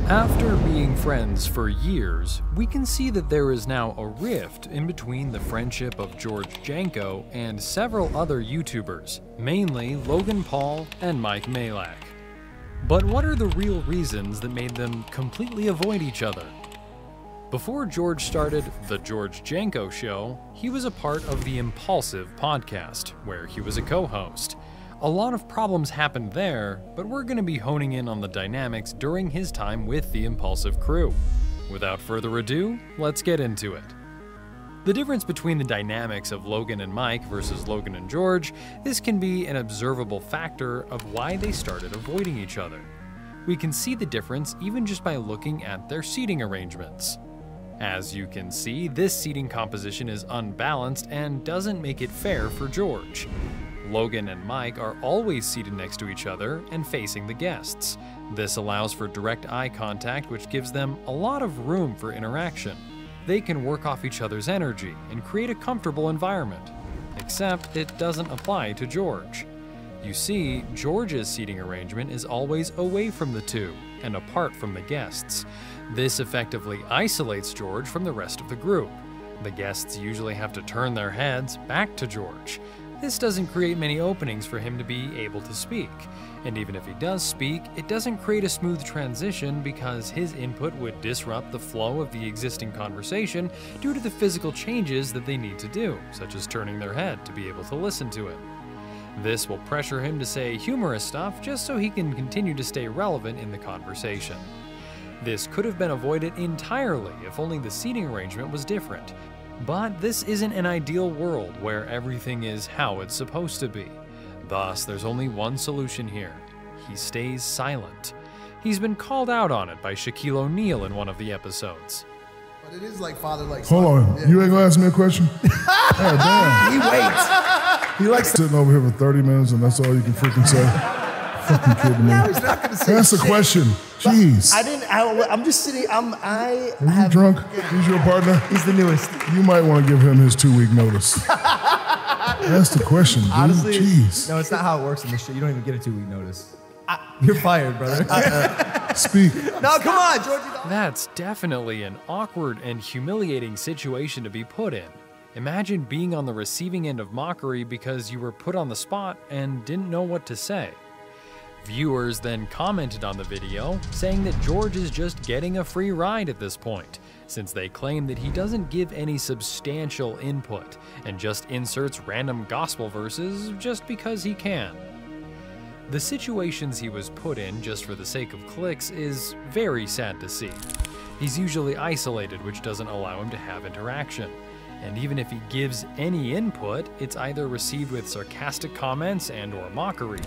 After being friends for years, we can see that there is now a rift in between the friendship of George Janko and several other YouTubers, mainly Logan Paul and Mike Malak. But what are the real reasons that made them completely avoid each other? Before George started The George Janko Show, he was a part of the Impaulsive Podcast, where he was a co-host. A lot of problems happened there, but we're going to be honing in on the dynamics during his time with the Impaulsive crew. Without further ado, let's get into it. The difference between the dynamics of Logan and Mike versus Logan and George, this can be an observable factor of why they started avoiding each other. We can see the difference even just by looking at their seating arrangements. As you can see, this seating composition is unbalanced and doesn't make it fair for George. Logan and Mike are always seated next to each other and facing the guests. This allows for direct eye contact, which gives them a lot of room for interaction. They can work off each other's energy and create a comfortable environment. Except it doesn't apply to George. You see, George's seating arrangement is always away from the two and apart from the guests. This effectively isolates George from the rest of the group. The guests usually have to turn their heads back to George. This doesn't create many openings for him to be able to speak, and even if he does speak, it doesn't create a smooth transition because his input would disrupt the flow of the existing conversation due to the physical changes that they need to do, such as turning their head to be able to listen to it. This will pressure him to say humorous stuff just so he can continue to stay relevant in the conversation. This could have been avoided entirely if only the seating arrangement was different. But this isn't an ideal world where everything is how it's supposed to be. Thus, there's only one solution here. He stays silent. He's been called out on it by Shaquille O'Neal in one of the episodes. But it is like father, like son. Hold on, yeah. You ain't gonna ask me a question? Oh, damn. He waits. He likes sitting over here for 30 minutes and that's all you can freaking say. Fucking kidding me. No, he's not gonna say That's shit. a question. Jeez. I'm just sitting. Are you drunk? He's your partner? He's the newest. You might want to give him his 2-week notice. That's the question, dude. Honestly, jeez. No, it's not how it works in this shit. You don't even get a 2-week notice. You're fired, brother. Speak. No, come on, George. That's definitely an awkward and humiliating situation to be put in. Imagine being on the receiving end of mockery because you were put on the spot and didn't know what to say. Viewers then commented on the video, saying that George is just getting a free ride at this point, since they claim that he doesn't give any substantial input and just inserts random gospel verses just because he can. The situations he was put in just for the sake of clicks is very sad to see. He's usually isolated, which doesn't allow him to have interaction. And even if he gives any input, it's either received with sarcastic comments and/or mockery.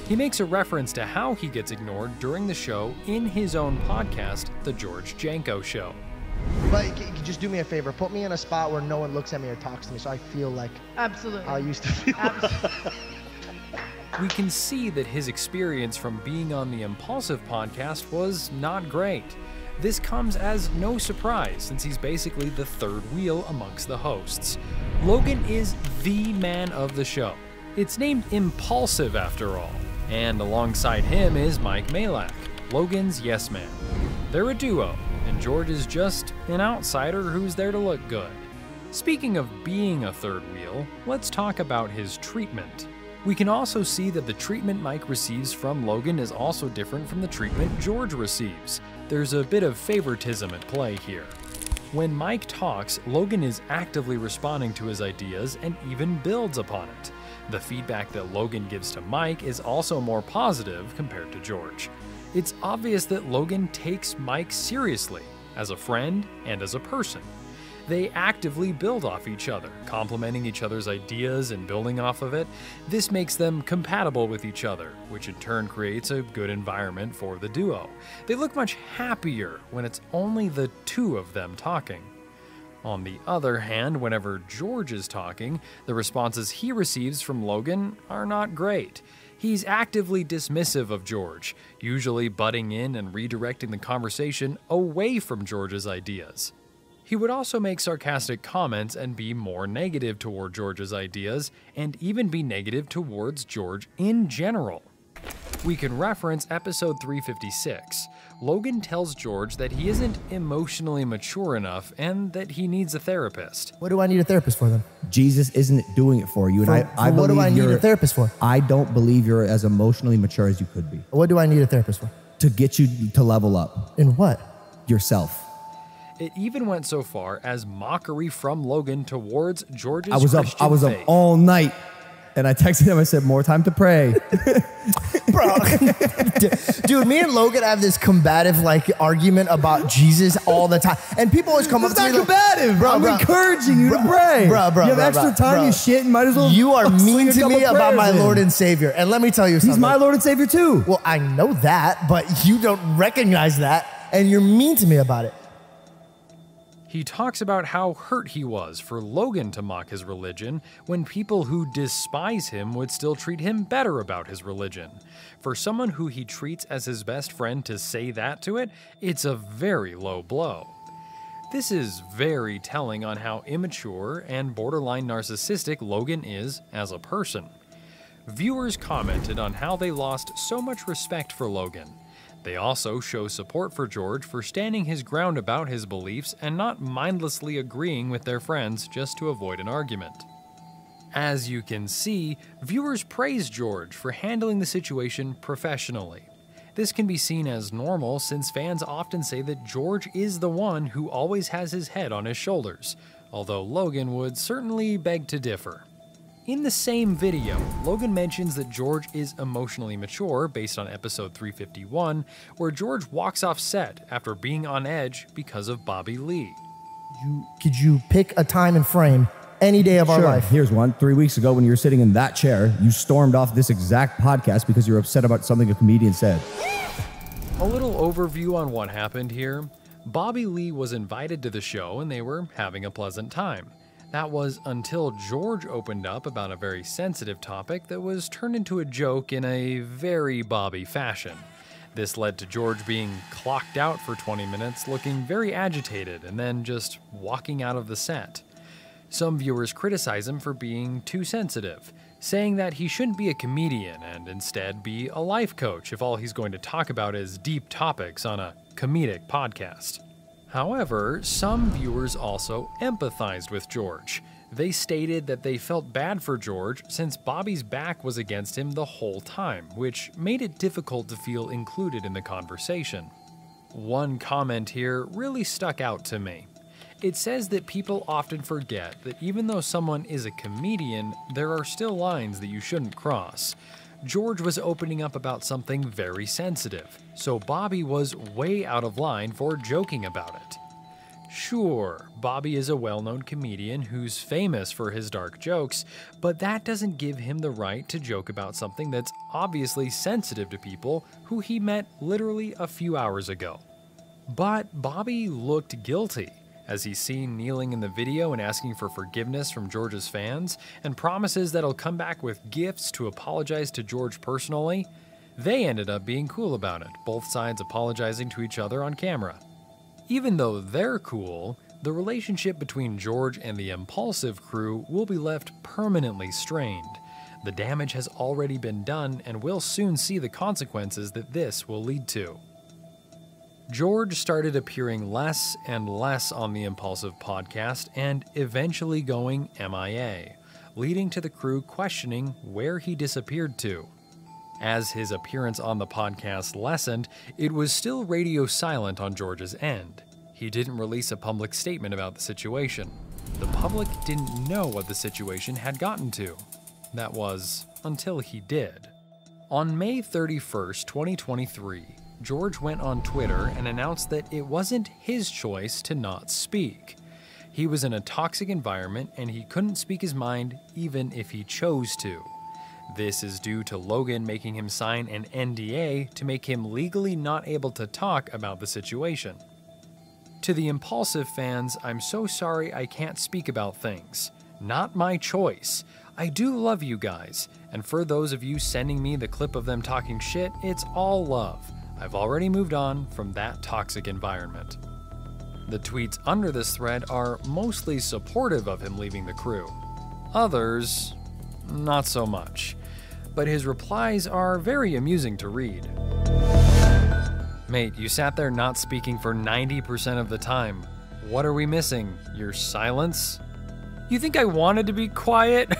He makes a reference to how he gets ignored during the show in his own podcast, The George Janko Show. But you can just do me a favor, put me in a spot where no one looks at me or talks to me so I feel like Absolutely. I used to feel. We can see that his experience from being on the Impaulsive Podcast was not great. This comes as no surprise since he's basically the third wheel amongst the hosts. Logan is the man of the show. It's named Impaulsive after all. And alongside him is Mike Malak, Logan's yes man. They're a duo, and George is just an outsider who's there to look good. Speaking of being a third wheel, let's talk about his treatment. We can also see that the treatment Mike receives from Logan is also different from the treatment George receives. There's a bit of favoritism at play here. When Mike talks, Logan is actively responding to his ideas and even builds upon it. The feedback that Logan gives to Mike is also more positive compared to George. It's obvious that Logan takes Mike seriously, as a friend and as a person. They actively build off each other, complimenting each other's ideas and building off of it. This makes them compatible with each other, which in turn creates a good environment for the duo. They look much happier when it's only the two of them talking. On the other hand, whenever George is talking, the responses he receives from Logan are not great. He's actively dismissive of George, usually butting in and redirecting the conversation away from George's ideas. He would also make sarcastic comments and be more negative toward George's ideas, and even be negative towards George in general. We can reference episode 356. Logan tells George that he isn't emotionally mature enough and that he needs a therapist. What do I need a therapist for then? Jesus isn't doing it for you. And I what do I need a therapist for? I don't believe you're as emotionally mature as you could be. What do I need a therapist for? To get you to level up. In what? Yourself. It even went so far as mockery from Logan towards George's I was Christian faith. up all night, and I texted him. I said, "More time to pray." Bro, dude, me and Logan have this combative argument about Jesus all the time, and people always come up to me like, combative, bro. I'm encouraging you to pray. Bro, you have extra time, you shit, and might as well. You are mean to me about my Lord and Savior, and let me tell you something. He's my Lord and Savior too. Well, I know that, but you don't recognize that, and you're mean to me about it. He talks about how hurt he was for Logan to mock his religion when people who despise him would still treat him better about his religion. For someone who he treats as his best friend to say that to it, it's a very low blow. This is very telling on how immature and borderline narcissistic Logan is as a person. Viewers commented on how they lost so much respect for Logan. They also show support for George for standing his ground about his beliefs and not mindlessly agreeing with their friends just to avoid an argument. As you can see, viewers praise George for handling the situation professionally. This can be seen as normal since fans often say that George is the one who always has his head on his shoulders, although Logan would certainly beg to differ. In the same video, Logan mentions that George is emotionally mature based on episode 351, where George walks off set after being on edge because of Bobby Lee. Could you pick a time and frame any day of our life? Here's one. 3 weeks ago when you were sitting in that chair, you stormed off this exact podcast because you were upset about something a comedian said. A little overview on what happened here. Bobby Lee was invited to the show and they were having a pleasant time. That was until George opened up about a very sensitive topic that was turned into a joke in a very Bobby fashion. This led to George being clocked out for 20 minutes, looking very agitated, and then just walking out of the set. Some viewers criticize him for being too sensitive, saying that he shouldn't be a comedian and instead be a life coach if all he's going to talk about is deep topics on a comedic podcast. However, some viewers also empathized with George. They stated that they felt bad for George since Bobby's back was against him the whole time, which made it difficult to feel included in the conversation. One comment here really stuck out to me. It says that people often forget that even though someone is a comedian, there are still lines that you shouldn't cross. George was opening up about something very sensitive, so Bobby was way out of line for joking about it. Sure, Bobby is a well-known comedian who's famous for his dark jokes, but that doesn't give him the right to joke about something that's obviously sensitive to people who he met literally a few hours ago. But Bobby looked guilty, as he's seen kneeling in the video and asking for forgiveness from George's fans, and promises that he'll come back with gifts to apologize to George personally. They ended up being cool about it, both sides apologizing to each other on camera. Even though they're cool, the relationship between George and the Impaulsive crew will be left permanently strained. The damage has already been done, and we'll soon see the consequences that this will lead to. George started appearing less and less on the Impaulsive Podcast and eventually going MIA, leading to the crew questioning where he disappeared to. As his appearance on the podcast lessened, it was still radio silent on George's end. He didn't release a public statement about the situation. The public didn't know what the situation had gotten to. That was until he did. On May 31st, 2023, George went on Twitter and announced that it wasn't his choice to not speak. He was in a toxic environment and he couldn't speak his mind even if he chose to. This is due to Logan making him sign an NDA to make him legally not able to talk about the situation. To the Impaulsive fans, I'm so sorry I can't speak about things. Not my choice. I do love you guys, and for those of you sending me the clip of them talking shit, it's all love. I've already moved on from that toxic environment. The tweets under this thread are mostly supportive of him leaving the crew. Others, not so much. but his replies are very amusing to read. Mate, you sat there not speaking for 90% of the time. What are we missing? Your silence? You think I wanted to be quiet?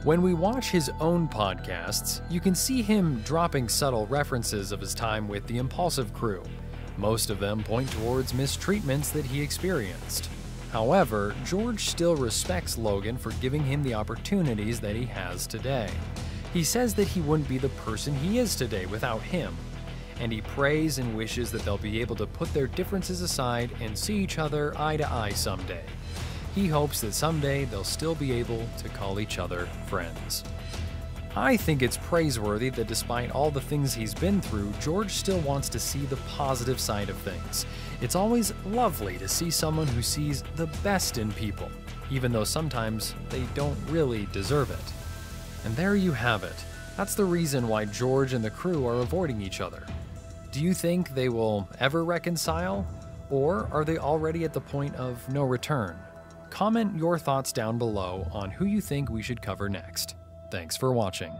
When we watch his own podcasts, you can see him dropping subtle references of his time with the Impaulsive crew. Most of them point towards mistreatments that he experienced. However, George still respects Logan for giving him the opportunities that he has today. He says that he wouldn't be the person he is today without him, and he prays and wishes that they'll be able to put their differences aside and see each other eye to eye someday. He hopes that someday they'll still be able to call each other friends. I think it's praiseworthy that despite all the things he's been through, George still wants to see the positive side of things. It's always lovely to see someone who sees the best in people, even though sometimes they don't really deserve it. And there you have it. That's the reason why George and the crew are avoiding each other. Do you think they will ever reconcile? Or are they already at the point of no return? Comment your thoughts down below on who you think we should cover next. Thanks for watching.